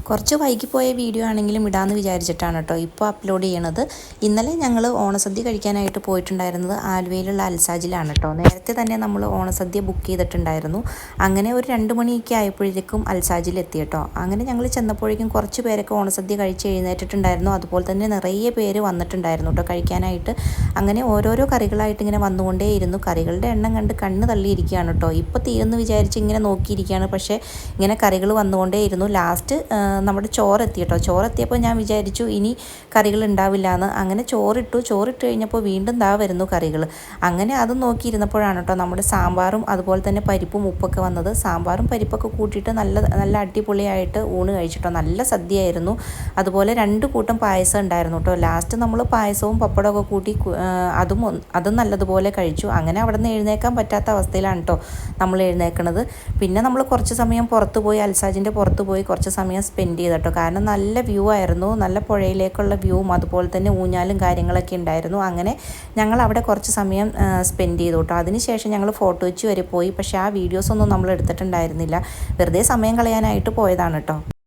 കുറച്ച് വൈകിപ്പോയ വീഡിയോ ആണെങ്കിലും ഇടാമെന്ന് വിചാരിച്ചിട്ടാണ് കേട്ടോ ഇപ്പോൾ അപ്ലോഡ് ചെയ്യണത്. ഇന്നലെ ഞങ്ങൾ ഓണസദ്യ കഴിക്കാനായിട്ട് പോയിട്ടുണ്ടായിരുന്നത് ആലുവയിലുള്ള അൽസാജിലാണ് കേട്ടോ. നേരത്തെ തന്നെ നമ്മൾ ഓണസദ്യ ബുക്ക് ചെയ്തിട്ടുണ്ടായിരുന്നു. അങ്ങനെ ഒരു 2 മണിയൊക്കെ ആയപ്പോഴേക്കും അൽസാജിൽ എത്തി കേട്ടോ. അങ്ങനെ ഞങ്ങൾ ചെന്നപ്പോഴേക്കും കുറച്ച് പേരൊക്കെ ഓണസദ്യ കഴിച്ച് എഴുന്നേറ്റിട്ടുണ്ടായിരുന്നു. അതുപോലെ തന്നെ നിറയെ പേര് വന്നിട്ടുണ്ടായിരുന്നു കേട്ടോ കഴിക്കാനായിട്ട്. അങ്ങനെ ഓരോരോ കറികളായിട്ട് ഇങ്ങനെ വന്നുകൊണ്ടേയിരുന്നു. കറികളുടെ എണ്ണം കണ്ട് കണ്ണ് തള്ളിയിരിക്കുകയാണ് കേട്ടോ. ഇപ്പോൾ തീരുമെന്ന് വിചാരിച്ച് ഇങ്ങനെ നോക്കിയിരിക്കുകയാണ്. പക്ഷേ ഇങ്ങനെ കറികൾ വന്നുകൊണ്ടേയിരുന്നു. ലാസ്റ്റ് നമ്മുടെ ചോറെത്തി കേട്ടോ. ചോറെത്തിയപ്പോൾ ഞാൻ വിചാരിച്ചു ഇനി കറികൾ ഉണ്ടാവില്ല എന്ന്. അങ്ങനെ ചോറിട്ട് കഴിഞ്ഞപ്പോൾ വീണ്ടും വരുന്നു കറികൾ. അങ്ങനെ അതും നോക്കിയിരുന്നപ്പോഴാണ് കേട്ടോ നമ്മുടെ സാമ്പാറും അതുപോലെ തന്നെ പരിപ്പും ഉപ്പൊക്കെ വന്നത്. സാമ്പാറും പരിപ്പൊക്കെ കൂട്ടിയിട്ട് നല്ല അടിപൊളിയായിട്ട് ഊണ് കഴിച്ചിട്ടോ. നല്ല സദ്യയായിരുന്നു. അതുപോലെ 2 കൂട്ടം പായസം ഉണ്ടായിരുന്നു കേട്ടോ. ലാസ്റ്റ് നമ്മൾ പായസവും പപ്പടമൊക്കെ കൂട്ടി അതും നല്ലതുപോലെ കഴിച്ചു. അങ്ങനെ അവിടെ നിന്ന് എഴുന്നേക്കാൻ പറ്റാത്ത അവസ്ഥയിലാണ് കേട്ടോ നമ്മൾ എഴുന്നേൽക്കുന്നത്. പിന്നെ നമ്മൾ കുറച്ച് സമയം പുറത്ത് പോയി അൽസാജിൻ്റെ പുറത്ത് പോയി കുറച്ച് സമയം സ്പെൻഡ് ചെയ്തു കേട്ടോ. കാരണം നല്ല വ്യൂ ആയിരുന്നു. നല്ല പുഴയിലേക്കുള്ള വ്യൂവും അതുപോലെ തന്നെ ഊഞ്ഞാലും കാര്യങ്ങളൊക്കെ ഉണ്ടായിരുന്നു. അങ്ങനെ ഞങ്ങൾ അവിടെ കുറച്ച് സമയം സ്പെൻഡ് ചെയ്തു കേട്ടോ. അതിനുശേഷം ഞങ്ങൾ ഫോട്ടോ വെച്ച് വരെ പോയി. പക്ഷേ ആ വീഡിയോസൊന്നും നമ്മൾ എടുത്തിട്ടുണ്ടായിരുന്നില്ല. വെറുതെ സമയം കളയാനായിട്ട് പോയതാണ് കേട്ടോ.